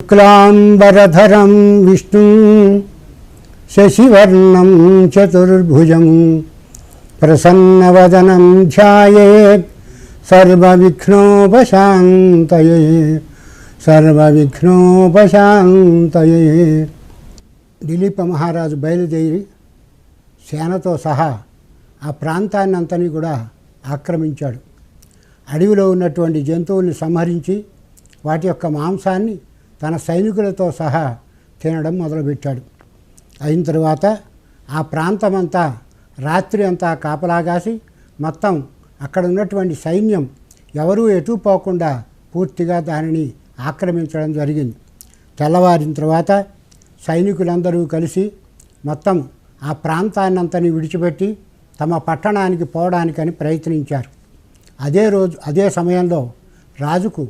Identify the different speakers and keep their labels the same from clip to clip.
Speaker 1: शुक्लांबरधरं विष्णुं शशिवर्णं चतुर्भुजं प्रसन्नवदनं ध्यायेत् सर्वविघ्नोपशान्तये దిలీప మహారాజు బయలుదేరి సేనతో సహా ఆ ప్రాంతాన్నంతని కూడా ఆక్రమించాడు. అడవిలో ఉన్నటువంటి జంతువుల్ని సంహరించి వాటి యొక్క మాంసాన్ని తన సైనికులతో సహా తినడం మొదలుపెట్టాడు. అయిన తర్వాత ఆ ప్రాంతమంతా రాత్రి అంతా కాపలాగాసి మొత్తం అక్కడ ఉన్నటువంటి సైన్యం ఎవరూ ఎటు పోకుండా పూర్తిగా దానిని ఆక్రమించడం జరిగింది. తెల్లవారిన తర్వాత సైనికులందరూ కలిసి మొత్తం ఆ ప్రాంతాన్నంతని విడిచిపెట్టి తమ పట్టణానికి పోవడానికని ప్రయత్నించారు. అదే సమయంలో రాజుకు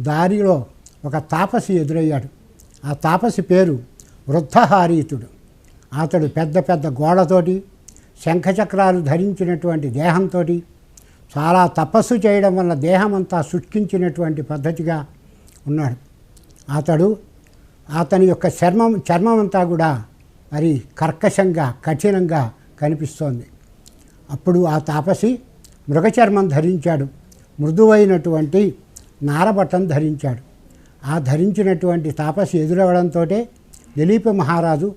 Speaker 1: దారిలో ఒక తాపసి ఎదురయ్యాడు. ఆ తాపసి పేరు వృద్ధహారీతుడు. అతడు పెద్ద పెద్ద గోడతోటి శంఖచక్రాలు ధరించినటువంటి దేహంతో చాలా తపస్సు చేయడం వల్ల దేహమంతా శుష్కించినటువంటి పద్ధతిగా ఉన్నాడు. అతని యొక్క చర్మం అంతా కూడా మరి కర్కశంగా కఠినంగా కనిపిస్తోంది. అప్పుడు ఆ తాపసి మృగచర్మం ధరించాడు. మృదువైనటువంటి నారబట్టం ధరించాడు. ఆ ధరించినటువంటి తాపసి ఎదురవడంతో దిలీప మహారాజు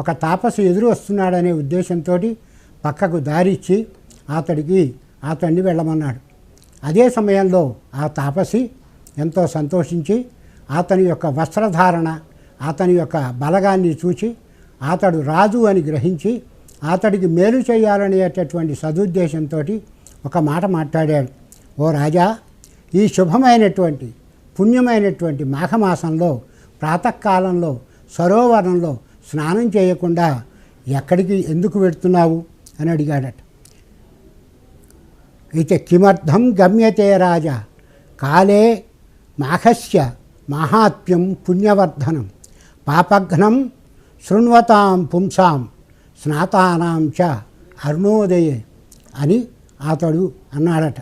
Speaker 1: ఒక తాపసి ఎదురు వస్తున్నాడనే ఉద్దేశంతో పక్కకు దారిచ్చి అతన్ని వెళ్ళమన్నాడు. అదే సమయంలో ఆ తాపసి ఎంతో సంతోషించి అతని యొక్క వస్త్రధారణ అతని యొక్క బలగాన్ని చూచి అతడు రాజు అని గ్రహించి అతడికి మేలు చేయాలనేటటువంటి సదుద్దేశంతో ఒక మాట మాట్లాడాడు. ఓ రాజా, ఈ శుభమైనటువంటి పుణ్యమైనటువంటి మాఘమాసంలో ప్రాతకాలంలో సరోవరంలో స్నానం చేయకుండా ఎక్కడికి ఎందుకు వెడుతున్నావు అని అడిగాడట. అయితే కిమర్థం గమ్యతే రాజా కాలే మాఘస్య మాహాత్మ్యం పుణ్యవర్ధనం పాపఘ్నం శృణ్వతాం పుంసాం స్నాతానాం చ అరుణోదయే అని అతడు అన్నాడట.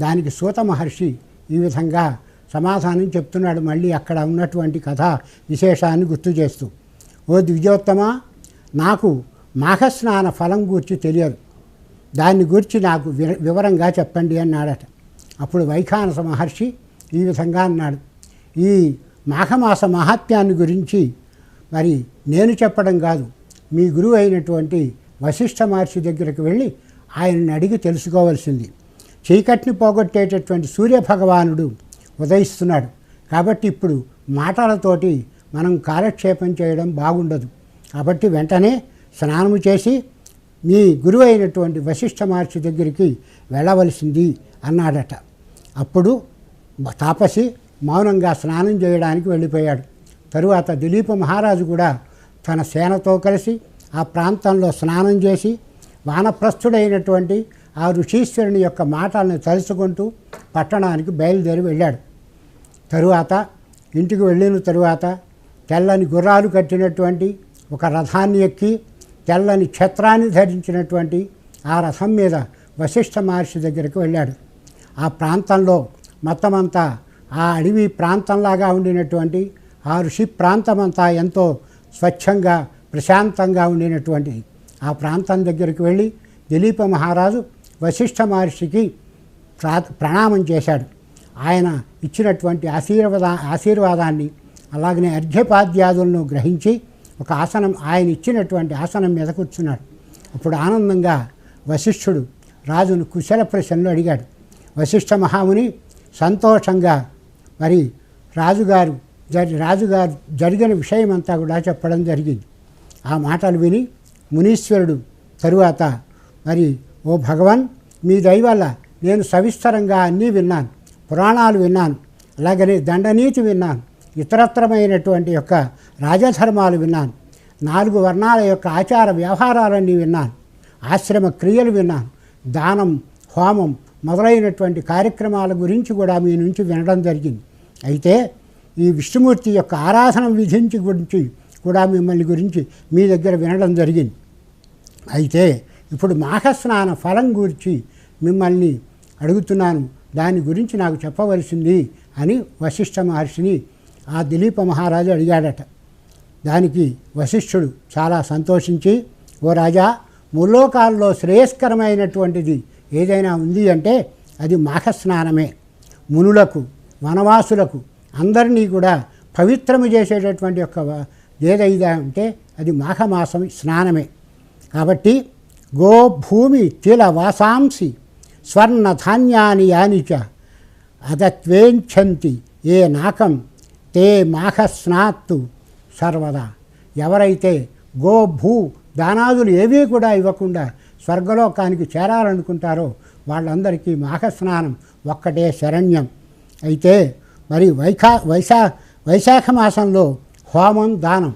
Speaker 1: దానికి సూత మహర్షి ఈ విధంగా సమాధానం చెప్తున్నాడు. మళ్ళీ అక్కడ ఉన్నటువంటి కథా విశేషాన్ని గుర్తు చేస్తూ, ఓ ద్విజోత్తమ, నాకు మాఘస్నాన ఫలం గూర్చి తెలియదు, దాన్ని గురించి నాకు వివరంగా చెప్పండి అన్నాడట. అప్పుడు వైఖానస మహర్షి ఈ విధంగా అన్నాడు. ఈ మాఘమాస మహాత్మ్యాన్ని గురించి మరి నేను చెప్పడం కాదు, మీ గురువు అయినటువంటి వశిష్ఠ మహర్షి దగ్గరికి వెళ్ళి ఆయన్ని అడిగి తెలుసుకోవాల్సింది. చీకటిని పోగొట్టేటటువంటి సూర్యభగవానుడు ఉదయిస్తున్నాడు కాబట్టి ఇప్పుడు మాటలతోటి మనం కాలక్షేపం చేయడం బాగుండదు. కాబట్టి వెంటనే స్నానము చేసి మీ గురువు అయినటువంటి వశిష్ఠ మహర్షి దగ్గరికి వెళ్ళవలసింది అన్నాడట. అప్పుడు తాపసి మౌనంగా స్నానం చేయడానికి వెళ్ళిపోయాడు. తరువాత దిలీప మహారాజు కూడా తన సేనతో కలిసి ఆ ప్రాంతంలో స్నానం చేసి వానప్రస్థుడైనటువంటి ఆ ఋషీశ్వరుని యొక్క మాటలను తలుచుకుంటూ పట్టణానికి బయలుదేరి వెళ్ళాడు. తరువాత ఇంటికి వెళ్ళిన తరువాత తెల్లని గుర్రాలు కట్టినటువంటి ఒక రథాన్ని ఎక్కి తెల్లని ఛత్రాన్ని ధరించినటువంటి ఆ రథం మీద వశిష్ఠ మహర్షి దగ్గరికి వెళ్ళాడు. ఆ ప్రాంతంలో మొత్తమంతా ఆ అడవి ప్రాంతంలాగా ఉండినటువంటి ఆ ఋషి ప్రాంతమంతా ఎంతో స్వచ్ఛంగా ప్రశాంతంగా ఉండినటువంటి ఆ ప్రాంతం దగ్గరికి వెళ్ళి దిలీప మహారాజు వశిష్ఠ మహర్షికి ప్రణామం చేశాడు. ఆయన ఇచ్చినటువంటి ఆశీర్వాదాన్ని అలాగనే అర్ఘ్యపాద్యాదులను గ్రహించి ఒక ఆయన ఇచ్చినటువంటి ఆసనం మీద కూర్చున్నాడు. అప్పుడు ఆనందంగా వశిష్ఠుడు రాజును కుశల ప్రశ్నలు అడిగాడు. వశిష్ఠ మహాముని సంతోషంగా మరి రాజుగారు జరిగిన విషయమంతా కూడా చెప్పడం జరిగింది. ఆ మాటలు విని మునీశ్వరుడు తరువాత మరి ఓ భగవాన్, మీ దయ వల్ల నేను సవిస్తరంగా అన్నీ విన్నాను, పురాణాలు విన్నాను, అలాగనే దండనీతి విన్నాను, ఇతరత్రమైనటువంటి యొక్క రాజధర్మాలు విన్నాను, 4 వర్ణాల యొక్క ఆచార వ్యవహారాలన్నీ విన్నాను, ఆశ్రమ క్రియలు విన్నాను, దానం హోమం మొదలైనటువంటి కార్యక్రమాల గురించి కూడా మీ నుంచి వినడం జరిగింది. అయితే ఈ విష్ణుమూర్తి యొక్క ఆరాధన విధించి గురించి కూడా మిమ్మల్ని గురించి మీ దగ్గర వినడం జరిగింది. అయితే ఇప్పుడు మాఘస్నాన ఫలం గురించి మిమ్మల్ని అడుగుతున్నాను, దాని గురించి నాకు చెప్పవలసింది అని వశిష్ఠ మహర్షిని ఆ దిలీప మహారాజు అడిగాడట. దానికి వశిష్ఠుడు చాలా సంతోషించి, ఓ రాజా, ముల్లోకాల్లో శ్రేయస్కరమైనటువంటిది ఏదైనా ఉంది అంటే అది మాఘస్నానమే. మునులకు, వనవాసులకు అందరినీ కూడా పవిత్రము చేసేటటువంటి యొక్క ఏదైనా అంటే అది మాఘమాసం స్నానమే. కాబట్టి గో భూమి తిల వాసాంసి స్వర్ణ ధాన్యాని యానిచ అదత్వేంఛంతి ఏ నాకం తే మాఘస్నాత్తు సర్వదా. ఎవరైతే గో భూ దానాదులు ఏవీ కూడా ఇవ్వకుండా స్వర్గలోకానికి చేరాలనుకుంటారో వాళ్ళందరికీ మాఘస్నానం ఒక్కటే శరణ్యం. అయితే మరి వైశాఖ మాసంలో హోమం, దానం,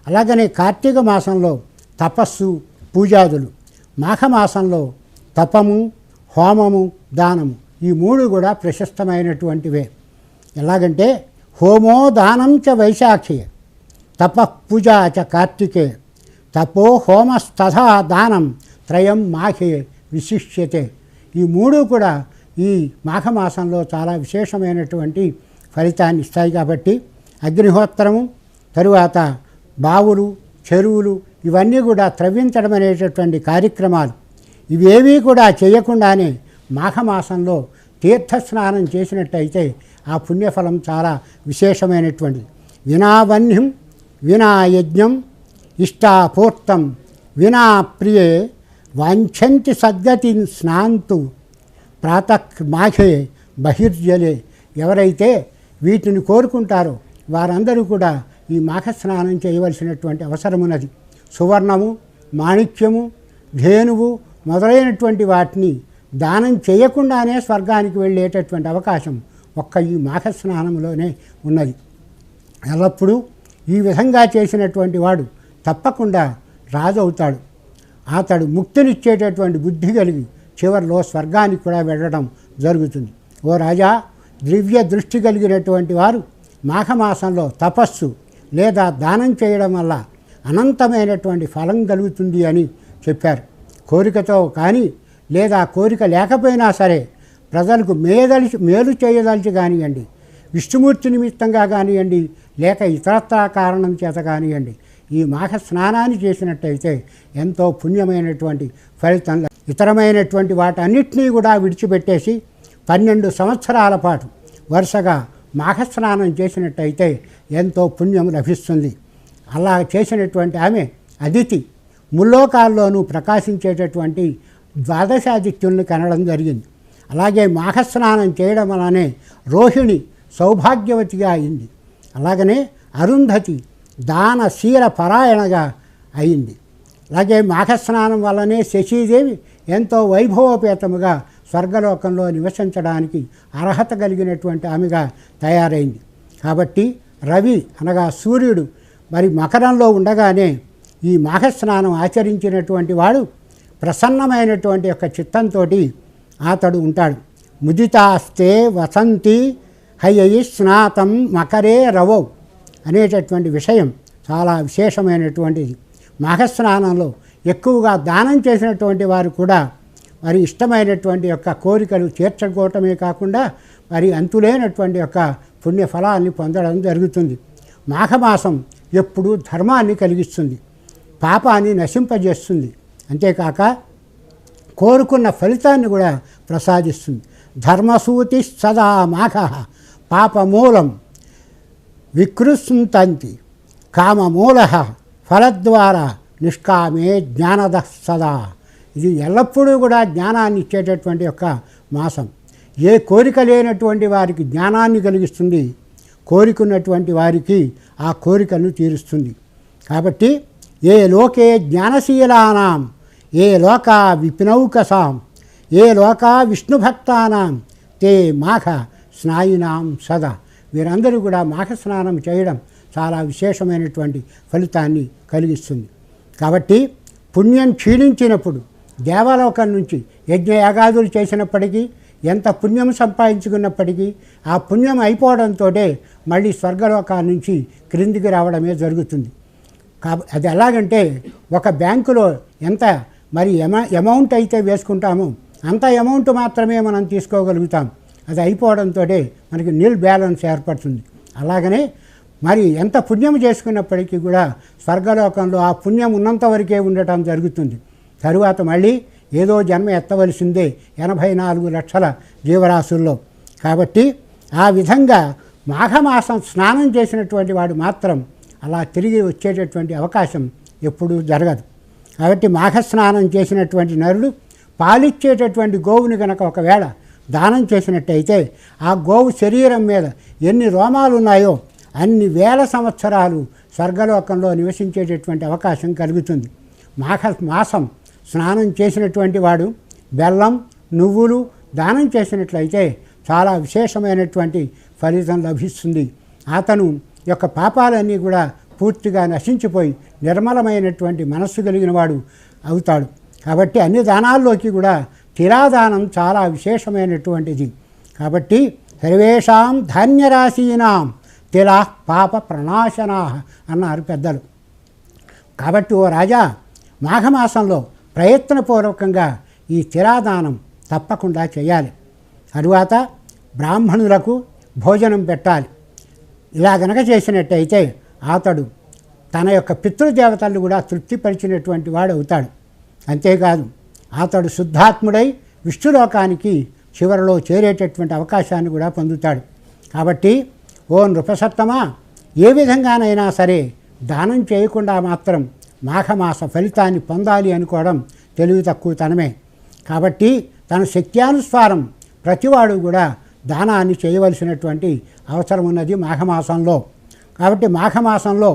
Speaker 1: అలాగనే కార్తీక మాసంలో తపస్సు, పూజాదులు, మాఘమాసంలో తపము, హోమము, దానము ఈ మూడు కూడా ప్రశస్తమైనటువంటివే. ఎలాగంటే హోమో దానం చ వైశాఖే తపఃపూజా చ కార్తికే తపో హోమస్తథా దానం త్రయం మాఘే విశిష్యతే. ఈ మూడు కూడా ఈ మాఘమాసంలో చాలా విశేషమైనటువంటి ఫలితాన్ని ఇస్తాయి. కాబట్టి అగ్నిహోత్రము, తరువాత బావులు, చెరువులు ఇవన్నీ కూడా త్రవ్వించడం అనేటటువంటి కార్యక్రమాలు ఇవేవీ కూడా చేయకుండానే మాఘమాసంలో తీర్థస్నానం చేసినట్టయితే ఆ పుణ్యఫలం చాలా విశేషమైనటువంటిది. వినావన్యం వినాయజ్ఞం ఇష్టాపూర్తం వినా ప్రియే వాంఛంతి సద్గతి స్నాంతు ప్రాతః మాఘే బహిర్జలే. ఎవరైతే వీటిని కోరుకుంటారో వారందరూ కూడా ఈ మాఘస్నానం చేయవలసినటువంటి అవసరం ఉన్నది. సువర్ణము, మాణిక్యము, ధేనువు మొదలైనటువంటి వాటిని దానం చేయకుండానే స్వర్గానికి వెళ్ళేటటువంటి అవకాశం ఒక్క ఈ మాఘస్నానంలోనే ఉన్నది. ఎల్లప్పుడూ ఈ విధంగా చేసినటువంటి వాడు తప్పకుండా రాజు అవుతాడు. అతడు ముక్తినిచ్చేటటువంటి బుద్ధి కలిగి చివరిలో స్వర్గానికి కూడా వెళ్ళడం జరుగుతుంది. ఓ రాజా, దివ్య దృష్టి కలిగినటువంటి వారు మాఘమాసంలో తపస్సు లేదా దానం చేయడం వల్ల అనంతమైనటువంటి ఫలం కలుగుతుంది అని చెప్పారు. కోరికతో కానీ లేదా కోరిక లేకపోయినా సరే ప్రజలకు మేలు చేయదలిచి కానివ్వండి, విష్ణుమూర్తి నిమిత్తంగా కానివ్వండి, లేక ఇతరత్రా కారణం చేత కానివ్వండి, ఈ మాఘ స్నానాన్ని చేసినట్టయితే ఎంతో పుణ్యమైనటువంటి ఫలితం. ఇతరమైనటువంటి వాటన్నిటినీ కూడా విడిచిపెట్టేసి 12 సంవత్సరాల పాటు వరుసగా మాఘస్నానం చేసినట్టయితే ఎంతో పుణ్యం లభిస్తుంది. అలా చేసినటువంటి ఆమె అదితి ముల్లోకాల్లోనూ ప్రకాశించేటటువంటి ద్వాదశాదిత్యుల్ని కనడం జరిగింది. అలాగే మాఘస్నానం చేయడం వలనే రోహిణి సౌభాగ్యవతిగా అయింది. అలాగనే అరుంధతి దానశీల పరాయణగా అయింది. అలాగే మాఘస్నానం వల్లనే శశీదేవి ఎంతో వైభవోపేతముగా స్వర్గలోకంలో నివసించడానికి అర్హత కలిగినటువంటి ఆమెగా తయారైంది. కాబట్టి రవి అనగా సూర్యుడు మరి మకరంలో ఉండగానే ఈ మాఘస్నానం ఆచరించినటువంటి వాడు ప్రసన్నమైనటువంటి యొక్క చిత్తంతో అతడు ఉంటాడు. ముదితాస్తే వసంతి హయయి స్నాతం మకరే రవౌ అనేటటువంటి విషయం చాలా విశేషమైనటువంటిది. మాఘస్నానంలో ఎక్కువగా దానం చేసినటువంటి వారు కూడా మరి ఇష్టమైనటువంటి యొక్క కోరికలు తీర్చుకోవటమే కాకుండా మరి అంతులేనటువంటి యొక్క పుణ్యఫలాన్ని పొందడం జరుగుతుంది. మాఘమాసం ఎప్పుడూ ధర్మాన్ని కలిగిస్తుంది, పాపాన్ని నశింపజేస్తుంది, అంతేకాక కోరుకున్న ఫలితాన్ని కూడా ప్రసాదిస్తుంది. ధర్మసూతి సదా మాఘ పాపమూలం వికృస్తంతి కామమూల ఫలద్వారా నిష్కామే జ్ఞానద సదా. ఇది ఎల్లప్పుడూ కూడా జ్ఞానాన్ని ఇచ్చేటటువంటి యొక్క మాసం. ఏ కోరిక లేనటువంటి వారికి జ్ఞానాన్ని కలిగిస్తుంది, కోరికున్నటువంటి వారికి ఆ కోరికను తీరుస్తుంది. కాబట్టి ఏ లోకే జ్ఞానశీలానాం ఏ లోకా విపినౌకసాం ఏ లోకా విష్ణుభక్తానాం తే మాఘ స్నాయినాం సదా. వీరందరూ కూడా మాఘ స్నానం చేయడం చాలా విశేషమైనటువంటి ఫలితాన్ని కలిగిస్తుంది. కాబట్టి పుణ్యం క్షీణించినప్పుడు దేవలోకం నుంచి యజ్ఞయాగాదులు చేసినప్పటికీ ఎంత పుణ్యం సంపాదించుకున్నప్పటికీ ఆ పుణ్యం అయిపోవడంతో మళ్ళీ స్వర్గలోకాల నుంచి క్రిందికి రావడమే జరుగుతుంది. అది ఎలాగంటే ఒక బ్యాంకులో ఎంత మరి అమౌంట్ అయితే వేసుకుంటామో అంత అమౌంట్ మాత్రమే మనం తీసుకోగలుగుతాం. అది అయిపోవడంతో మనకి నిల్ బ్యాలెన్స్ ఏర్పడుతుంది. అలాగనే మరి ఎంత పుణ్యం చేసుకున్నప్పటికీ కూడా స్వర్గలోకంలో ఆ పుణ్యం ఉన్నంత వరకే ఉండటం జరుగుతుంది. తరువాత మళ్ళీ ఏదో జన్మ ఎత్తవలసిందే 84 లక్షల జీవరాశుల్లో. కాబట్టి ఆ విధంగా మాఘమాసం స్నానం చేసినటువంటి వాడు మాత్రం అలా తిరిగి వచ్చేటటువంటి అవకాశం ఎప్పుడూ జరగదు. కాబట్టి మాఘస్నానం చేసినటువంటి నరుడు పాలిచ్చేటటువంటి గోవుని కనుక ఒకవేళ దానం చేసినట్టయితే ఆ గోవు శరీరం మీద ఎన్ని రోమాలు ఉన్నాయో అన్ని వేల సంవత్సరాలు స్వర్గలోకంలో నివసించేటటువంటి అవకాశం కలుగుతుంది. మాసం స్నానం చేసినటువంటి వాడు బెల్లం, నువ్వులు దానం చేసినట్లయితే చాలా విశేషమైనటువంటి ఫలితం లభిస్తుంది. అతను యొక్క పాపాలన్నీ కూడా పూర్తిగా నశించిపోయి నిర్మలమైనటువంటి మనస్సు కలిగిన వాడు అవుతాడు. కాబట్టి అన్ని దానాల్లోకి కూడా తిలాదానం చాలా విశేషమైనటువంటిది. కాబట్టి సర్వేషాం ధాన్యరాశీనాం తిలా పాప ప్రణాశనా అన్నారు పెద్దలు. కాబట్టి ఓ రాజా, మాఘమాసంలో ప్రయత్నపూర్వకంగా ఈ తిలాదానం తప్పకుండా చేయాలి. తరువాత బ్రాహ్మణులకు భోజనం పెట్టాలి. ఇలా గనక చేసినట్టయితే అతడు తన యొక్క పితృదేవతలను కూడా తృప్తిపరిచినటువంటి వాడు అవుతాడు. అంతేకాదు అతడు శుద్ధాత్ముడై విష్ణులోకానికి చివరిలో చేరేటటువంటి అవకాశాన్ని కూడా పొందుతాడు. కాబట్టి ఓ నృపసత్తమా, ఏ విధంగానైనా సరే దానం చేయకుండా మాత్రం మాఘమాస ఫలితాన్ని పొందాలి అనుకోవడం తెలివి తక్కువతనమే. కాబట్టి తన శక్త్యానుసారం ప్రతివాడు కూడా దానాన్ని చేయవలసినటువంటి అవసరం ఉన్నది మాఘమాసంలో. కాబట్టి మాఘమాసంలో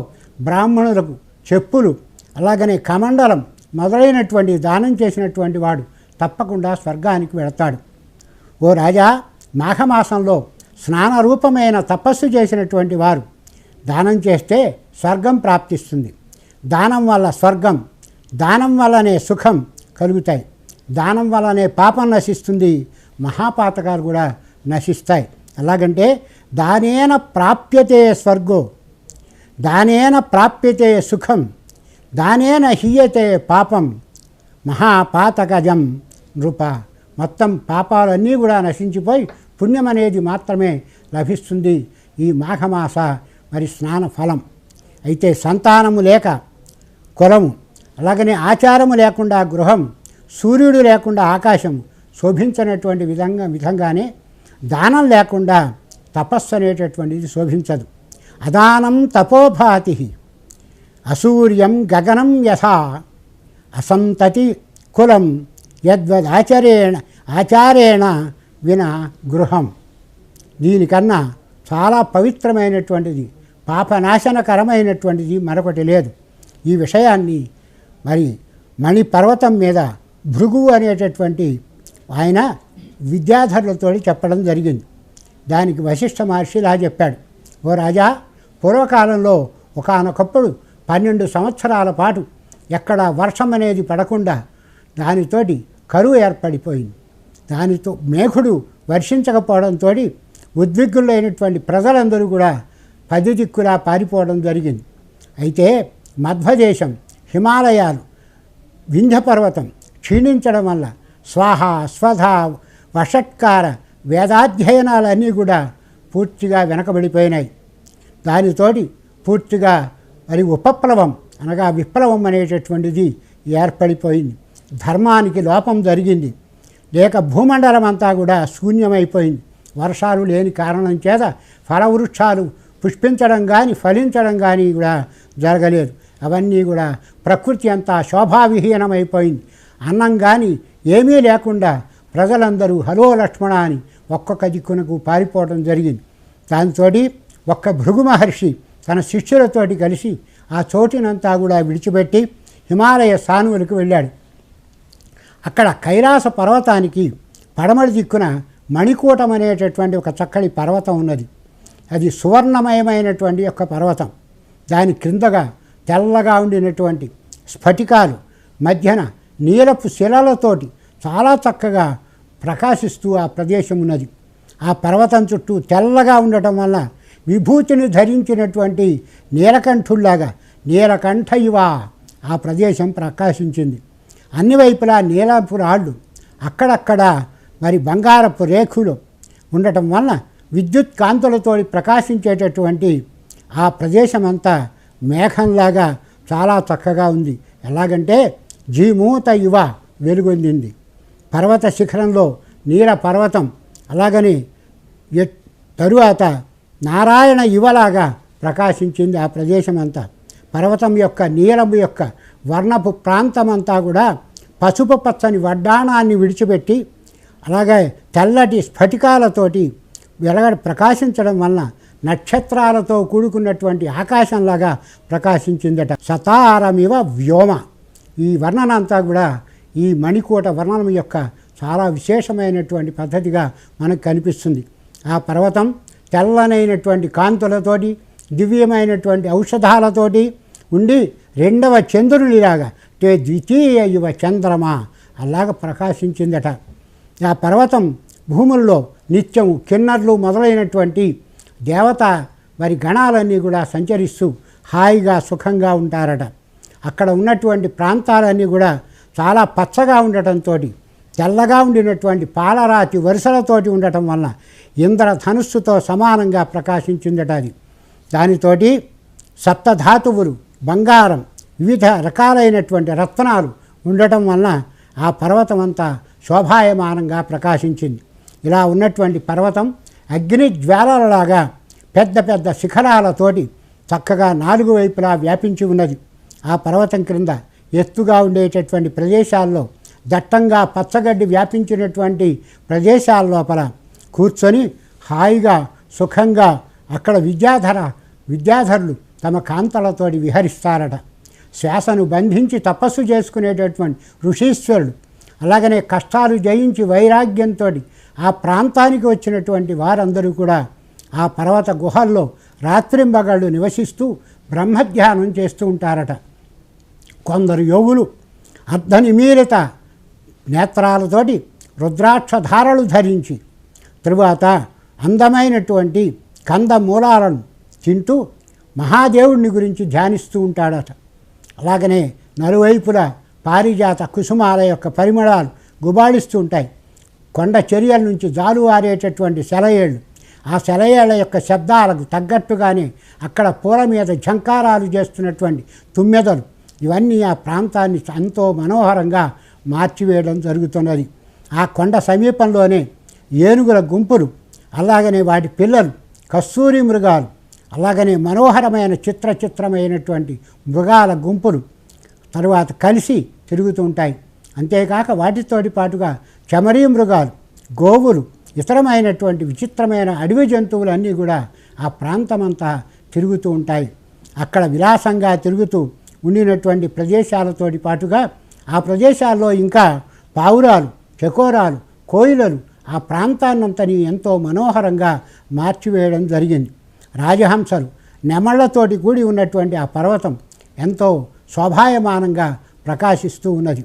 Speaker 1: బ్రాహ్మణులకు చెప్పులు, అలాగనే కమండలం మొదలైనటువంటి దానం చేసినటువంటి వాడు తప్పకుండా స్వర్గానికి వెళతాడు. ఓ రాజా, మాఘమాసంలో స్నానరూపమైన తపస్సు చేసినటువంటి వారు దానం చేస్తే స్వర్గం ప్రాప్తిస్తుంది. దానం వల్ల స్వర్గం, దానం వల్లనే సుఖం కలుగుతాయి. దానం వల్లనే పాపం నశిస్తుంది, మహాపాతకాలు కూడా నశిస్తాయి. ఎలాగంటే దానేన ప్రాప్యతే స్వర్గో, దానేన ప్రాప్యతే సుఖం, దానేన హీయతే పాపం, మహాపాతకజం నృప. మొత్తం పాపాలన్నీ కూడా నశించిపోయి పుణ్యం అనేది మాత్రమే లభిస్తుంది ఈ మాఘమాస మరి స్నాన ఫలం. అయితే సంతానము లేక కులము, అలాగనే లేకుండా గృహం, సూర్యుడు లేకుండా ఆకాశం శోభించనటువంటి విధంగానే దానం లేకుండా తపస్సు అనేటటువంటిది శోభించదు. అదానం తపోభాతి అసూర్యం గగనం యథా అసంతతి కులం ఆచారేణ విన గృహం. దీనికన్నా చాలా పవిత్రమైనటువంటిది, పాపనాశనకరమైనటువంటిది మరొకటి లేదు. ఈ విషయాన్ని మరి మణిపర్వతం మీద భృగు అనేటటువంటి ఆయన విద్యాధరులతో చెప్పడం జరిగింది. దానికి వశిష్ఠ మహర్షి ఇలా చెప్పాడు: ఓ రాజా, పూర్వకాలంలో ఒకానొకప్పుడు 12 సంవత్సరాల పాటు ఎక్కడ వర్షం అనేది పడకుండా దానితోటి కరువు ఏర్పడిపోయింది. దానితో మేఘుడు వర్షించకపోవడంతో ఉద్విగ్నులైనటువంటి ప్రజలందరూ కూడా 10 దిక్కులా పారిపోవడం జరిగింది. అయితే మధ్వదేశం, హిమాలయాలు, వింధ్య పర్వతం క్షీణించడం వల్ల స్వాహ, స్వధ, వషట్కార వేదాధ్యయనాలన్నీ కూడా పూర్తిగా వెనకబడిపోయినాయి. దానితోటి పూర్తిగా మరి ఉపప్లవం అనగా విప్లవం అనేటటువంటిది ఏర్పడిపోయింది. ధర్మానికి లోపం జరిగింది. లేక భూమండలం అంతా కూడా శూన్యమైపోయింది. వర్షాలు లేని కారణం చేత ఫలవృక్షాలు పుష్పించడం కానీ ఫలించడం కానీ కూడా జరగలేదు. అవన్నీ కూడా ప్రకృతి అంతా శోభావిహీనమైపోయింది. అన్నం కానీ ఏమీ లేకుండా ప్రజలందరూ హలో లక్ష్మణ అని ఒక్కొక్క దిక్కునకు పారిపోవడం జరిగింది. దాంతో ఒక్క భృగు మహర్షి తన శిష్యులతోటి కలిసి ఆ చోటినంతా కూడా విడిచిపెట్టి హిమాలయ సానువులకు వెళ్ళాడు. అక్కడ కైలాస పర్వతానికి పడమటి దిక్కున మణికూటం అనేటటువంటి ఒక చక్కటి పర్వతం ఉన్నది. అది సువర్ణమయమైనటువంటి ఒక పర్వతం. దాని క్రిందగా తెల్లగా ఉండినటువంటి స్ఫటికాలు, మధ్యన నీలపు శిలలతోటి చాలా చక్కగా ప్రకాశిస్తూ ఆ ప్రదేశం ఉన్నది. ఆ పర్వతం చుట్టూ తెల్లగా ఉండటం వల్ల విభూతిని ధరించినటువంటి నీలకంఠుల్లాగా నీలకంఠ ఇవ ఆ ప్రదేశం ప్రకాశించింది. అన్ని వైపులా నీలపు రాళ్ళు, అక్కడక్కడ మరి బంగారపు రేఖలు ఉండటం వలన విద్యుత్ కాంతులతో ప్రకాశించేటటువంటి ఆ ప్రదేశం అంతా మేఘంలాగా చాలా చక్కగా ఉంది. ఎలాగంటే జీమూత యువ వెలుగొందింది. పర్వత శిఖరంలో నీల పర్వతం, అలాగని తరువాత నారాయణ యువలాగా ప్రకాశించింది ఆ ప్రదేశం అంతా. పర్వతం యొక్క నీలము యొక్క వర్ణపు ప్రాంతమంతా కూడా పసుపు పచ్చని వడ్డాణాన్ని విడిచిపెట్టి అలాగే తెల్లటి స్ఫటికాలతోటి వెలగడ ప్రకాశించడం వలన నక్షత్రాలతో కూడుకున్నటువంటి ఆకాశంలాగా ప్రకాశించిందట. సతారమివ వ్యోమ. ఈ వర్ణన అంతా కూడా ఈ మణికూట వర్ణనం యొక్క చాలా విశేషమైనటువంటి పద్ధతిగా మనకు కనిపిస్తుంది. ఆ పర్వతం తెల్లనైనటువంటి కాంతులతోటి దివ్యమైనటువంటి ఔషధాలతోటి ఉండి రెండవ చంద్రునిలాగా ద్వితీయ యువ చంద్రమా అలాగా ప్రకాశించిందట. ఆ పర్వతం భూముల్లో నిత్యం కిన్నర్లు మొదలైనటువంటి దేవత మరి గణాలన్నీ కూడా సంచరిస్తూ హాయిగా సుఖంగా ఉంటారట. అక్కడ ఉన్నటువంటి ప్రాంతాలన్నీ కూడా చాలా పచ్చగా ఉండటంతో తెల్లగా ఉండినటువంటి పాలరాతి వరుసలతోటి ఉండటం వలన ఇంద్రధనుస్సుతో సమానంగా ప్రకాశించిందట అది. దానితోటి సప్తధాతువులు, బంగారం, వివిధ రకాలైనటువంటి రత్నాలు ఉండటం వలన ఆ పర్వతం అంతా శోభాయమానంగా ప్రకాశించింది. ఇలా ఉన్నటువంటి పర్వతం అగ్ని జ్వాలలాగా పెద్ద పెద్ద శిఖరాలతోటి చక్కగా 4 వైపులా వ్యాపించి ఉన్నది. ఆ పర్వతం క్రింద ఎత్తుగా ఉండేటటువంటి ప్రదేశాల్లో, దట్టంగా పచ్చగడ్డి వ్యాపించినటువంటి ప్రదేశాల లోపల కూర్చొని హాయిగా సుఖంగా అక్కడ విద్యాధరులు తమ కాంతలతోటి విహరిస్తారట. శ్వాసను బంధించి తపస్సు చేసుకునేటటువంటి ఋషీశ్వరుడు, అలాగనే కష్టాలు జయించి వైరాగ్యంతో ఆ ప్రాంతానికి వచ్చినటువంటి వారందరూ కూడా ఆ పర్వత గుహల్లో రాత్రింబగళ్ళు నివసిస్తూ బ్రహ్మధ్యానం చేస్తూ ఉంటారట. కొందరు యోగులు అర్ధనిమీలిత నేత్రాలతోటి రుద్రాక్షధారలు ధరించి తరువాత అందమైనటువంటి కందమూలాలను తింటూ మహాదేవుడిని గురించి ధ్యానిస్తూ ఉంటాడట. అలాగనే నలువైపులా పారిజాత కుసుమాల యొక్క పరిమళాలు గుబాళిస్తూ ఉంటాయి. కొండ చర్యల నుంచి జాలువారేటటువంటి సెలయేళ్ళు, ఆ సెలయేళ్ల యొక్క శబ్దాలకు తగ్గట్టుగానే అక్కడ పూల మీద ఝంకారాలు చేస్తున్నటువంటి తుమ్మెదలు, ఇవన్నీ ఆ ప్రాంతాన్ని ఎంతో మనోహరంగా మార్చివేయడం జరుగుతున్నది. ఆ కొండ సమీపంలోనే ఏనుగుల గుంపులు, అలాగనే వాటి పిల్లలు, కస్తూరి మృగాలు, అలాగనే మనోహరమైన చిత్రమైనటువంటి మృగాల గుంపులు తరువాత కలిసి తిరుగుతూ ఉంటాయి. అంతేకాక వాటితోటి పాటుగా చమరీ మృగాలు, గోవులు, ఇతరమైనటువంటి విచిత్రమైన అడవి జంతువులన్నీ కూడా ఆ ప్రాంతమంతా తిరుగుతూ ఉంటాయి. అక్కడ విలాసంగా తిరుగుతూ ఉండినటువంటి ప్రదేశాలతోటి పాటుగా ఆ ప్రదేశాల్లో ఇంకా పావురాలు, చకోరాలు, కోయిలలు ఆ ప్రాంతాన్నంతని ఎంతో మనోహరంగా మార్చివేయడం జరిగింది. రాజహంసలు, నెమళ్లతోటి కూడి ఉన్నటువంటి ఆ పర్వతం ఎంతో శోభాయమానంగా ప్రకాశిస్తూ ఉన్నది.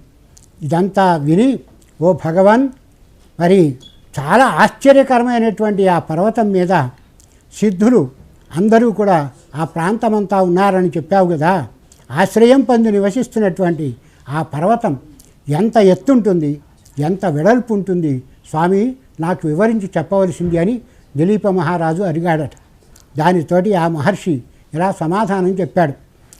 Speaker 1: ఇదంతా విని ఓ భగవన్, మరి చాలా ఆశ్చర్యకరమైనటువంటి ఆ పర్వతం మీద సిద్ధులు అందరూ కూడా ఆ ప్రాంతమంతా ఉన్నారని చెప్పావు కదా, ఆశ్రయం పొంది నివసిస్తున్నటువంటి ఆ పర్వతం ఎంత ఎత్తుంటుంది, ఎంత వెడల్పు ఉంటుంది స్వామి, నాకు వివరించి చెప్పవలసింది అని దిలీప మహారాజు అడిగాడట. దానితోటి ఆ మహర్షి ఇలా సమాధానం చెప్పాడు.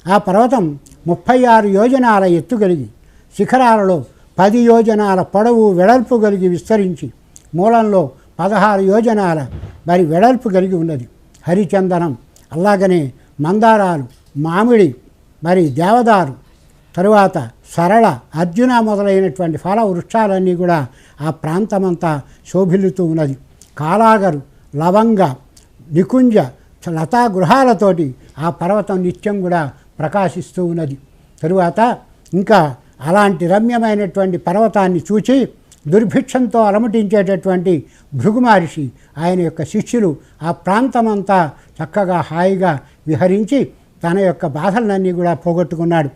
Speaker 1: ఆ పర్వతం 36 యోజనాల ఎత్తు కలిగి, శిఖరాలలో 10 యోజనాల పొడవు వెడల్పు కలిగి విస్తరించి, మూలంలో 16 యోజనాల మరి వెడల్పు కలిగి ఉన్నది. హరిచందనం, అలాగనే మందారాలు, మామిడి, మరి దేవదారు, తరువాత సరళ, అర్జున మొదలైనటువంటి ఫల వృక్షాలన్నీ కూడా ఆ ప్రాంతమంతా శోభిల్లుతూ ఉన్నది. కాలాగరు, లవంగ, నికుంజ, లతా గృహాలతోటి ఆ పర్వతం నిత్యం కూడా ప్రకాశిస్తూ ఉన్నది. తరువాత ఇంకా అలాంటి రమ్యమైనటువంటి పర్వతాన్ని చూచి దుర్భిక్షంతో అలమటించేటటువంటి భృగు మహర్షి, ఆయన యొక్క శిష్యులు ఆ ప్రాంతమంతా చక్కగా హాయిగా విహరించి తన యొక్క బాధలన్నీ కూడా పోగొట్టుకున్నాడు.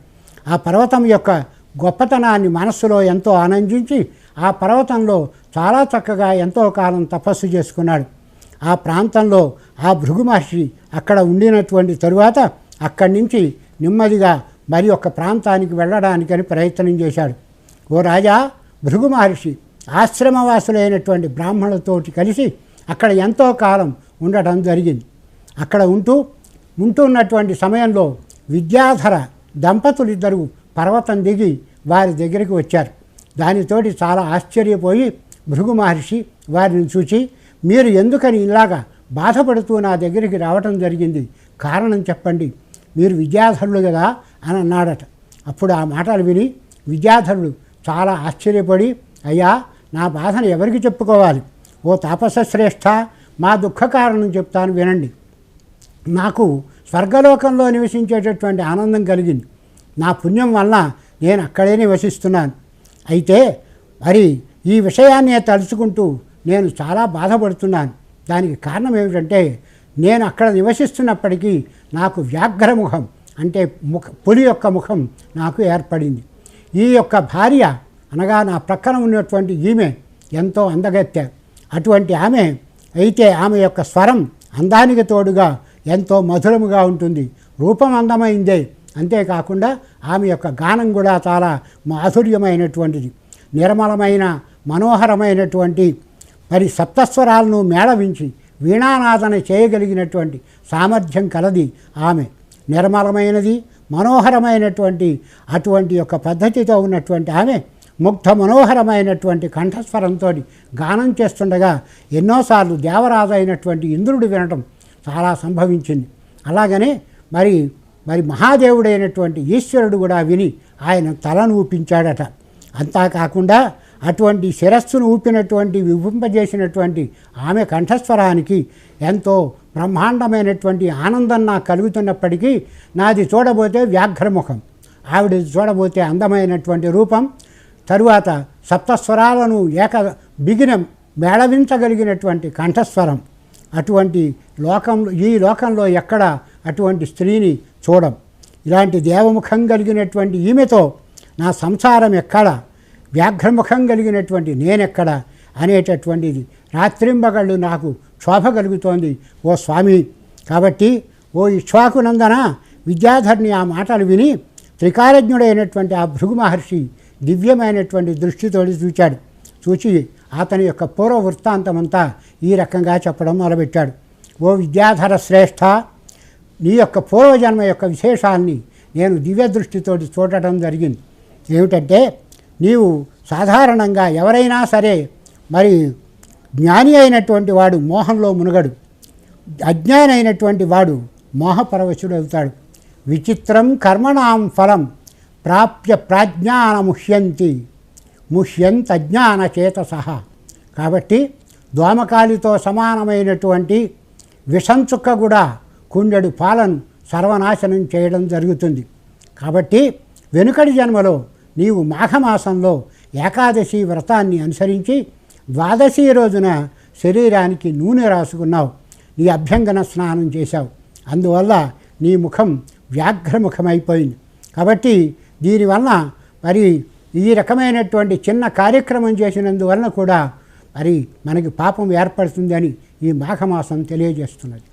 Speaker 1: ఆ పర్వతం యొక్క గొప్పతనాన్ని మనస్సులో ఎంతో ఆనందించి ఆ పర్వతంలో చాలా చక్కగా ఎంతో కాలం తపస్సు చేసుకున్నాడు. ఆ ప్రాంతంలో ఆ భృగు మహర్షి అక్కడ ఉండినటువంటి తరువాత అక్కడి నుంచి నెమ్మదిగా మరి ఒక ప్రాంతానికి వెళ్ళడానికని ప్రయత్నం చేశాడు. ఓ రాజా, భృగు మహర్షి ఆశ్రమవాసులైనటువంటి బ్రాహ్మణులతోటి కలిసి అక్కడ ఎంతో కాలం ఉండటం జరిగింది. అక్కడ ఉంటూ ఉంటున్నటువంటి సమయంలో విద్యాధర దంపతులు ఇద్దరు పర్వతం దిగి వారి దగ్గరికి వచ్చారు. దానితోటి చాలా ఆశ్చర్యపోయి భృగు మహర్షి వారిని చూచి, మీరు ఎందుకని ఇలాగా బాధపడుతూ నా దగ్గరికి రావటం జరిగింది, కారణం చెప్పండి, మీరు విద్యాధరులు కదా అని అన్నాడట. అప్పుడు ఆ మాటలు విని విద్యాధరుడు చాలా ఆశ్చర్యపడి, అయ్యా నా బాధను ఎవరికి చెప్పుకోవాలి, ఓ తాపసశ్రేష్ఠ మా దుఃఖ కారణం చెప్తాను వినండి. నాకు స్వర్గలోకంలో నివసించేటటువంటి ఆనందం కలిగింది. నా పుణ్యం వల్ల నేను అక్కడే నివసిస్తున్నాను. అయితే మరి ఈ విషయాన్ని తలుచుకుంటూ నేను చాలా బాధపడుతున్నాను. దానికి కారణం ఏమిటంటే, నేను అక్కడ నివసిస్తున్నప్పటికీ నాకు వ్యాఘ్రముఖం అంటే పులి యొక్క ముఖం నాకు ఏర్పడింది. ఈ యొక్క భార్య అనగా నా ప్రక్కన ఉన్నటువంటి ఈమె ఎంతో అందగత్తె. అటువంటి ఆమె అయితే ఆమె యొక్క స్వరం అందానికి తోడుగా ఎంతో మధురముగా ఉంటుంది. రూపం అందమైందే, అంతేకాకుండా ఆమె యొక్క గానం కూడా చాలా మాధుర్యమైనటువంటిది. నిర్మలమైన మనోహరమైనటువంటి మరి సప్తస్వరాలను మేళవించి వీణానాదన చేయగలిగినటువంటి సామర్థ్యం కలది ఆమె. నిర్మలమైనది మనోహరమైనటువంటి అటువంటి యొక్క పద్ధతితో ఉన్నటువంటి ఆమె ముగ్ధ మనోహరమైనటువంటి కంఠస్వరంతో గానం చేస్తుండగా ఎన్నోసార్లు దేవరాజు అయినటువంటి ఇంద్రుడు వినటం చాలా సంభవించింది. అలాగనే మరి మహాదేవుడైనటువంటి ఈశ్వరుడు కూడా విని ఆయన తలను ఊపించాడట. అంతాకాకుండా అటువంటి శిరస్సును ఊపినటువంటి విభింపజేసినటువంటి ఆమె కంఠస్వరానికి ఎంతో బ్రహ్మాండమైనటువంటి ఆనందం నాకు కలుగుతున్నప్పటికీ నాది చూడబోతే వ్యాఘ్రముఖం, ఆవిడది చూడబోతే అందమైనటువంటి రూపం, తరువాత సప్తస్వరాలను బిగిన మేళవించగలిగినటువంటి కంఠస్వరం. అటువంటి ఈ లోకంలో ఎక్కడ అటువంటి స్త్రీని చూడం. ఇలాంటి దేవముఖం కలిగినటువంటి ఈమెతో నా సంసారం ఎక్కడ, వ్యాఘ్రముఖం కలిగినటువంటి నేనెక్కడ అనేటటువంటిది రాత్రింబగళ్ళు నాకు క్షోభ కలుగుతోంది ఓ స్వామి. కాబట్టి ఓ ఇక్ష్వాకునందన విద్యాధర్ని ఆ మాటలు విని త్రికారజ్ఞుడైనటువంటి ఆ భృగు మహర్షి దివ్యమైనటువంటి దృష్టితోటి చూచాడు. చూచి అతని యొక్క పూర్వ వృత్తాంతమంతా ఈ రకంగా చెప్పడం మొదలుపెట్టాడు. ఓ విద్యాధర శ్రేష్ఠ, నీ యొక్క పూర్వజన్మ యొక్క విశేషాన్ని నేను దివ్య దృష్టితోటి చూడటం జరిగింది. ఏమిటంటే, నీవు సాధారణంగా ఎవరైనా సరే మరి జ్ఞాని అయినటువంటి వాడు మోహంలో మునగడు, అజ్ఞాని అయినటువంటి వాడు మోహపరవశుడు అవుతాడు. విచిత్రం కర్మణాం ఫలం ప్రాప్య ప్రాజ్ఞాన ముహ్యంతజ్ఞాన చేతసః. కాబట్టి దోమకాలితో సమానమైనటువంటి విషంచుక్క కూడా కుండెడు పాలను సర్వనాశనం చేయడం జరుగుతుంది. కాబట్టి వెనుకటి జన్మలో నీవు మాఘమాసంలో ఏకాదశి వ్రతాన్ని అనుసరించి ద్వాదశి రోజున శరీరానికి నూనె రాసుకున్నావు, నీ అభ్యంగన స్నానం చేశావు. అందువల్ల నీ ముఖం వ్యాఘ్రముఖమైపోయింది. కాబట్టి దీనివల్ల మరి ఈ రకమైనటువంటి చిన్న కార్యక్రమం చేసినందువలన కూడా మరి మనకి పాపం ఏర్పడుతుందని ఈ మాఘమాసం తెలియజేస్తున్నది.